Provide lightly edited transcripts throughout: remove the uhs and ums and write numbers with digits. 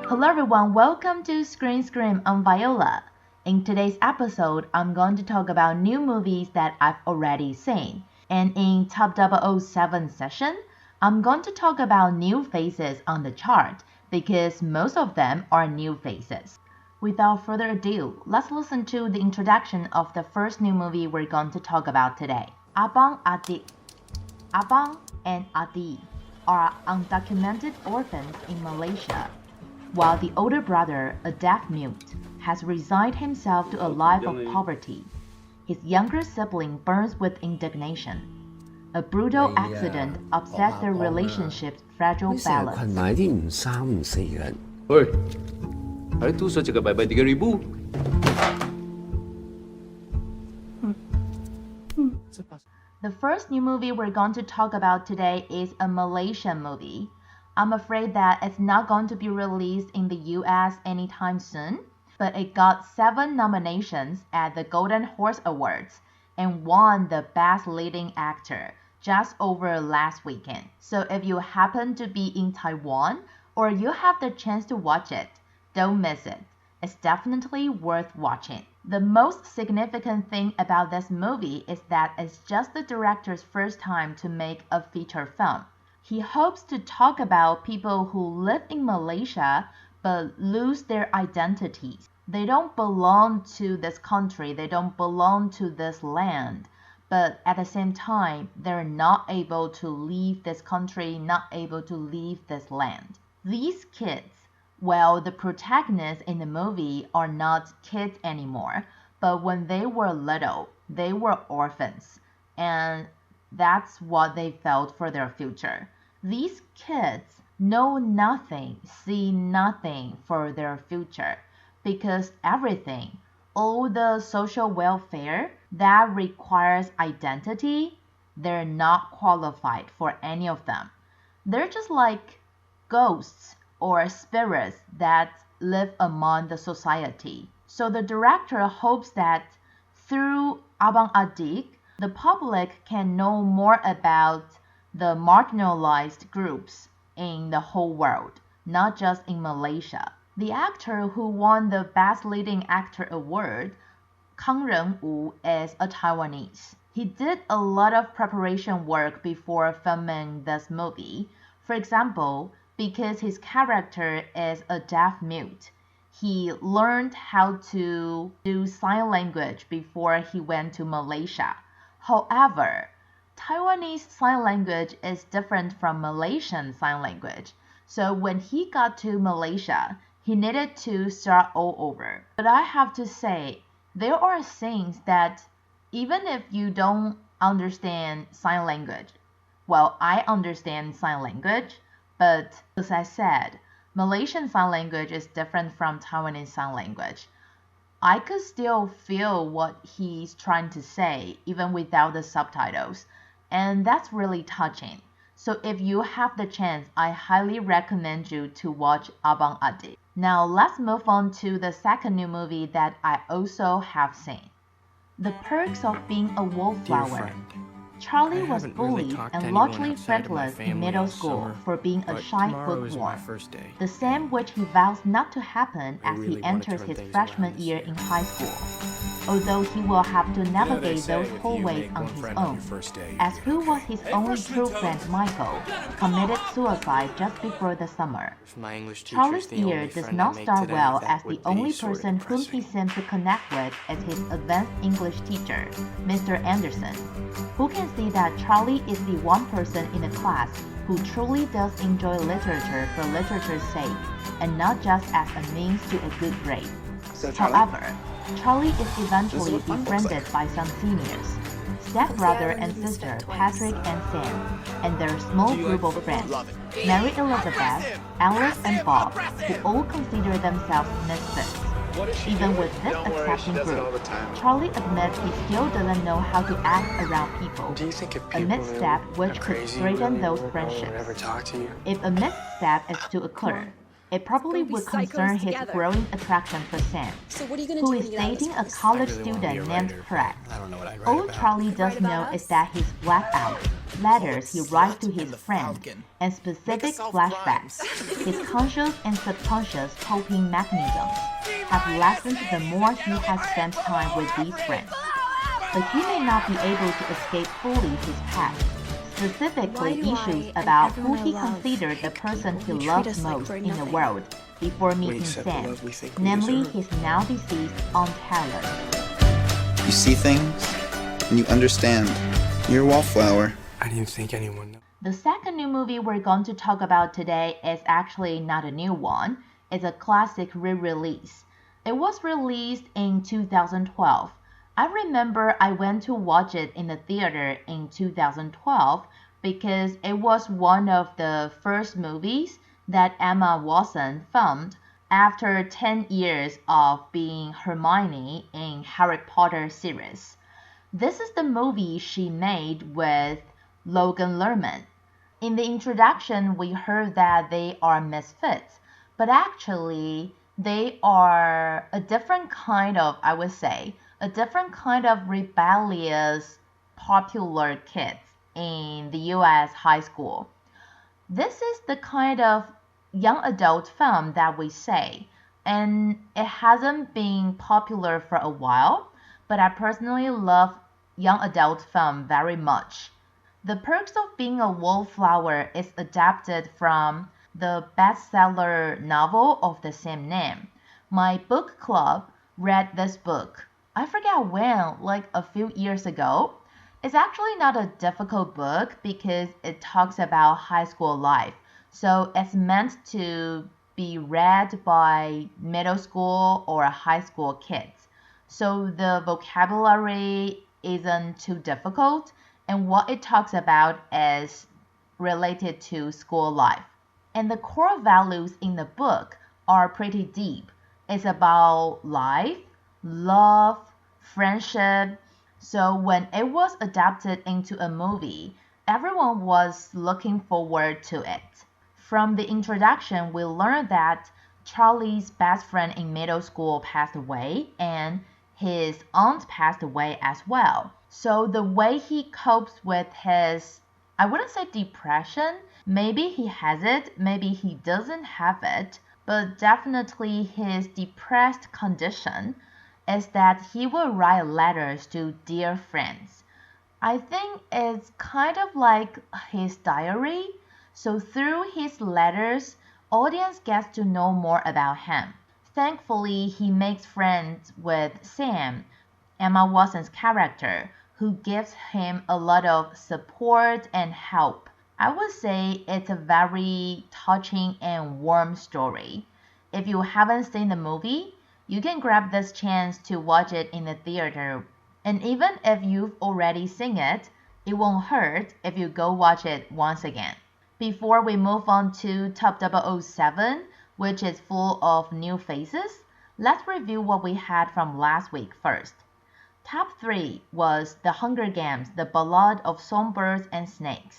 Hello everyone, welcome to Screen Scream. I'm Viola. In today's episode, I'm going to talk about new movies that I've already seen. And in Top 007 session, I'm going to talk about new faces on the chart because most of them are new faces. Without further ado, let's listen to the introduction of the first new movie we're going to talk about today. Abang Adik. Abang and Adik are undocumented orphans in Malaysia, while the older brother, a deaf-mute, has resigned himself to a life of poverty. His younger sibling burns with indignation. A brutal accident upsets their relationship's fragile balance. Oi, hari tu saya cakap bye-bye 3,000. The first new movie we're going to talk about today is a Malaysian movie. I'm afraid that it's not going to be released in the US anytime soon, but it got 7 nominations at the Golden Horse Awards and won the Best Leading Actor just over last weekend. So if you happen to be in Taiwan or you have the chance to watch it, don't miss it. It's definitely worth watching. The most significant thing about this movie is that it's just the director's first time to make a feature film. He hopes to talk about people who live in Malaysia but lose their identities. They don't belong to this country, they don't belong to this land, but at the same time, they're not able to leave this country, not able to leave this land. These kids, well, the protagonists in the movie are not kids anymore, but when they were little, they were orphans, and that's what they felt for their future. These kids know nothing, see nothing for their future, because everything, all the social welfare that requires identity, they're not qualified for any of them. They're just like ghosts or spirits that live among the society. So the director hopes that through Abang Adik, the public can know more about the marginalized groups in the whole world, not just in Malaysia. The actor who won the Best Leading Actor award, Kang Renwu, is a Taiwanese. He did a lot of preparation work before filming this movie. For example, because his character is a deaf-mute, he learned how to do sign language before he went to Malaysia. However, Taiwanese sign language is different from Malaysian sign language. So when he got to Malaysia, he needed to start all over. But I have to say, there are things that even if you don't understand sign language, well, I understand sign language, but as I said, Malaysian sign language is different from Taiwanese sign language. I could still feel what he's trying to say even without the subtitles, and that's really touching. So if you have the chance, I highly recommend you to watch Abang Adik. Now let's move on to the second new movie that I also have seen. The Perks of Being a Wallflower. Charlie was bullied and largely friendless in middle school for being a shy bookworm, the same which he vows not to happen as he enters his freshman year in high school, although he will have to navigate those hallways on his own, as who was his only true friend Michael committed suicide just before the summer. Charlie's year does not start well as the only person whom he seems to connect with is his advanced English teacher, Mr. Anderson, who can see that Charlie is the one person in the class who truly does enjoy literature for literature's sake and not just as a means to a good grade. However, Charlie is eventually befriended by some seniors, stepbrother and sister Patrick and Sam, and their small group of friends, Mary Elizabeth, Alice and Bob, who all consider themselves misfits. Even with this accepting group, Charlie admits he still doesn't know how to act around people, a misstep which could straighten those friendships. If a misstep is to occur, It probably would concern his growing attraction for Sam, who is dating a college student named Craig. All Charlie does know is that he's blacked out, letters he writes to his friend, and specific flashbacks. His conscious and subconscious coping mechanisms have lessened the more he has spent time with these friends. But he may not be able to escape fully his past, specifically issues about who he considered the person he loved most in the world before meeting Sam, namely his now deceased Aunt Helen. You see things, and you understand. You're Wallflower. I didn't think anyone knew. The second new movie we're going to talk about today is actually not a new one. It's a classic re-release. It was released in 2012. I remember I went to watch it in the theater in 2012 because it was one of the first movies that Emma Watson filmed after 10 years of being Hermione in Harry Potter series. This is the movie she made with Logan Lerman. In the introduction, we heard that they are misfits, but actually they are a different kind of, I would say, a different kind of rebellious, popular kids in the US high school. This is the kind of young adult film that we say, and it hasn't been popular for a while, but I personally love young adult film very much. The Perks of Being a Wallflower is adapted from the bestseller novel of the same name. My book club read this book. I forget when, like a few years ago. It's actually not a difficult book because it talks about high school life. So it's meant to be read by middle school or high school kids. So the vocabulary isn't too difficult, and what it talks about is related to school life. And the core values in the book are pretty deep. It's about life, love, friendship. So when it was adapted into a movie, everyone was looking forward to it. From the introduction, we learned that Charlie's best friend in middle school passed away and his aunt passed away as well. So the way he copes with his, I wouldn't say depression, maybe he has it, maybe he doesn't have it, but definitely his depressed condition is that he will write letters to dear friends. I think it's kind of like his diary. So through his letters, audience gets to know more about him. Thankfully, he makes friends with Sam, Emma Watson's character, who gives him a lot of support and help. I would say it's a very touching and warm story. If you haven't seen the movie, you can grab this chance to watch it in the theater. And even if you've already seen it, it won't hurt if you go watch it once again. Before we move on to Top 007, which is full of new faces, let's review what we had from last week first. Top 3 was The Hunger Games, The Ballad of Songbirds and Snakes.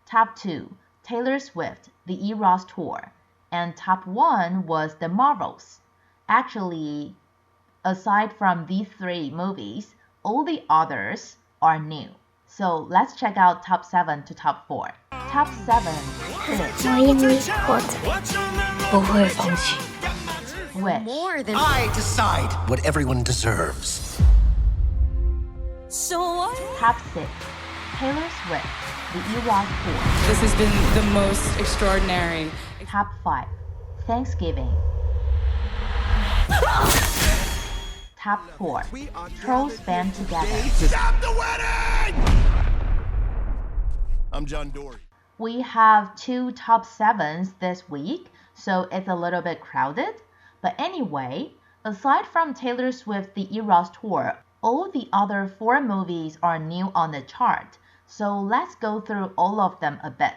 Top 2, Taylor Swift, The Eras Tour. And top 1 was The Marvels. Actually, aside from these 3 movies, all the others are new. So let's check out top 7 to top 4. Top 7 is 我因你活着，不会放弃。 Wish. I decide what everyone deserves. Top 6, Taylor Swift, The Eras Tour. This has been the most extraordinary. Top 5, Thanksgiving. Top 4, Trolls Band Together. Stop the wedding! I'm John Dory. We have 2 top 7s this week, so it's a little bit crowded. But anyway, aside from Taylor Swift's The Eras Tour, all the other 4 movies are new on the chart. So let's go through all of them a bit.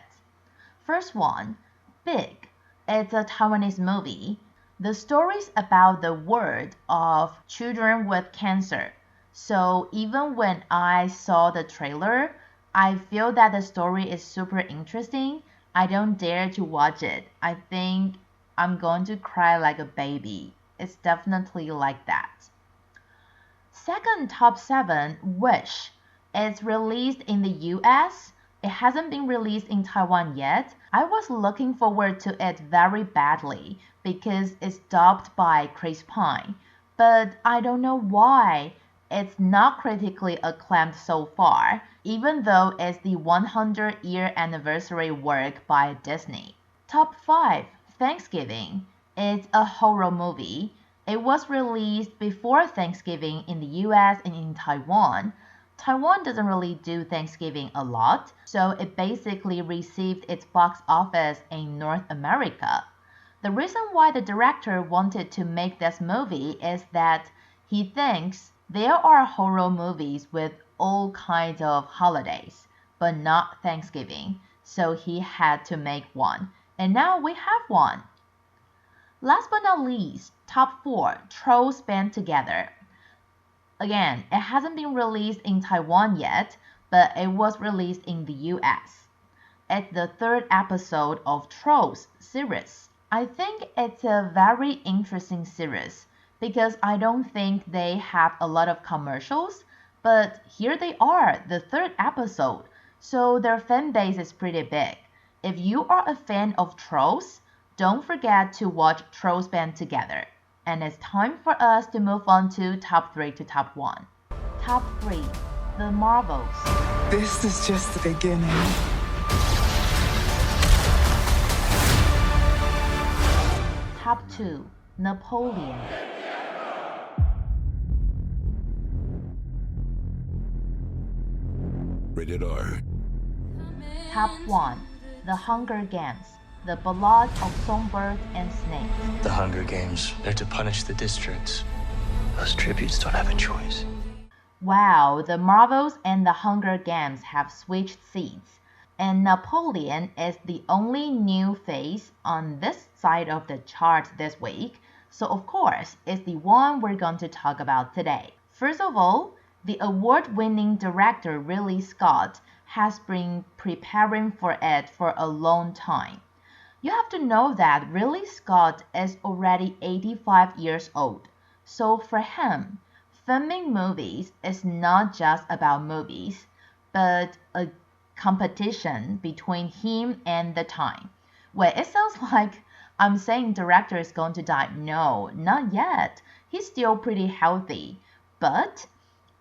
First one, Big. It's a Taiwanese movie. The story's about the world of children with cancer. So even when I saw the trailer, I feel that the story is super interesting. I don't dare to watch it. I think I'm going to cry like a baby. It's definitely like that. Second top 7, Wish. It's released in the US. It hasn't been released in Taiwan yet. I was looking forward to it very badly because it's dubbed by Chris Pine. But I don't know why it's not critically acclaimed so far, even though it's the 100-year anniversary work by Disney. Top 5, Thanksgiving. It's a horror movie. It was released before Thanksgiving in the US and in Taiwan. Taiwan doesn't really do Thanksgiving a lot, so it basically received its box office in North America. The reason why the director wanted to make this movie is that he thinks there are horror movies with all kinds of holidays, but not Thanksgiving, so he had to make one. And now we have one. Last but not least, top 4, Trolls Band Together. Again, it hasn't been released in Taiwan yet, but it was released in the US. It's the 3rd episode of Trolls series. I think it's a very interesting series because I don't think they have a lot of commercials, but here they are, the 3rd episode, so their fan base is pretty big. If you are a fan of Trolls, don't forget to watch Trolls Band Together. And it's time for us to move on to top 3 to top 1. Top 3, The Marvels. This is just the beginning. Top 2, Napoleon. Rated R. Top 1, The Hunger Games. The Blood of Songbirds and Snakes. The Hunger Games, they're to punish the districts. Those tributes don't have a choice. Wow, the Marvels and the Hunger Games have switched seats, and Napoleon is the only new face on this side of the chart this week, so of course, it's the one we're going to talk about today. First of all, the award-winning director Ridley Scott has been preparing for it for a long time. You have to know that Ridley Scott is already 85 years old, so for him, filming movies is not just about movies, but a competition between him and the time. Well, it sounds like I'm saying director is going to die. No, not yet. He's still pretty healthy, but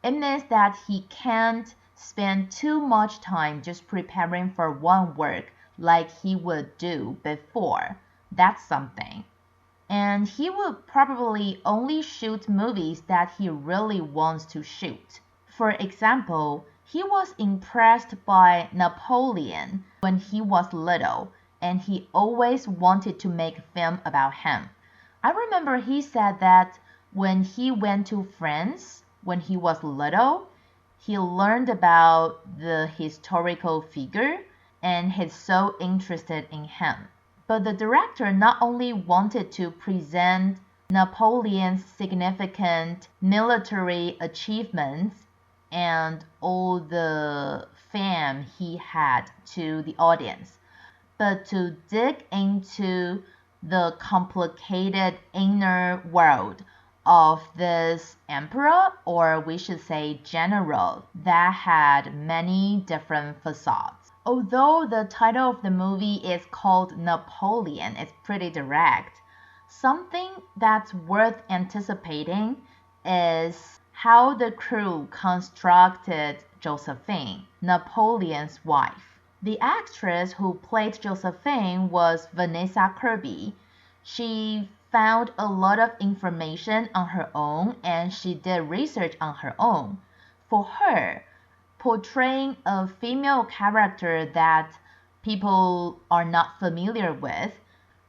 it means that he can't spend too much time just preparing for one work like he would do before. That's something. And he will probably only shoot movies that he really wants to shoot. For example, he was impressed by Napoleon when he was little, and he always wanted to make a film about him. I remember he said that when he went to France when he was little, he learned about the historical figure and he's so interested in him. But the director not only wanted to present Napoleon's significant military achievements and all the fame he had to the audience, but to dig into the complicated inner world of this emperor, or we should say general, that had many different facades. Although the title of the movie is called Napoleon, it's pretty direct. Something that's worth anticipating is how the crew constructed Josephine, Napoleon's wife. The actress who played Josephine was Vanessa Kirby. She found a lot of information on her own and she did research on her own. For her, portraying a female character that people are not familiar with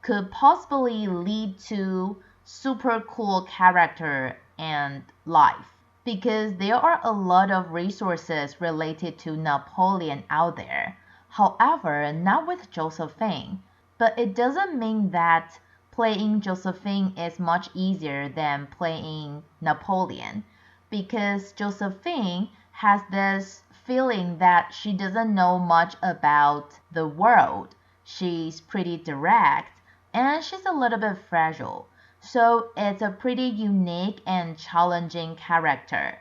could possibly lead to super cool character and life, because there are a lot of resources related to Napoleon out there. However, not with Josephine, but it doesn't mean that playing Josephine is much easier than playing Napoleon, because Josephine has this feeling that she doesn't know much about the world. She's pretty direct and she's a little bit fragile. So it's a pretty unique and challenging character.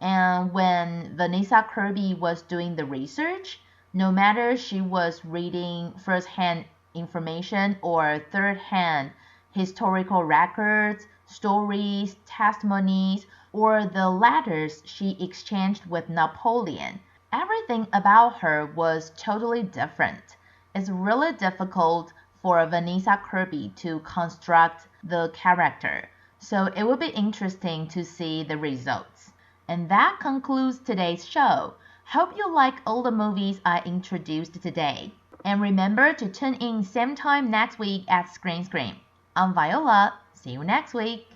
And when Vanessa Kirby was doing the research, no matter she was reading first-hand information or third-hand historical records, stories, testimonies, or the letters she exchanged with Napoleon, everything about her was totally different. It's really difficult for Vanessa Kirby to construct the character, so it will be interesting to see the results. And that concludes today's show. Hope you like all the movies I introduced today. And remember to tune in same time next week at Screen Scream. I'm Viola. See you next week.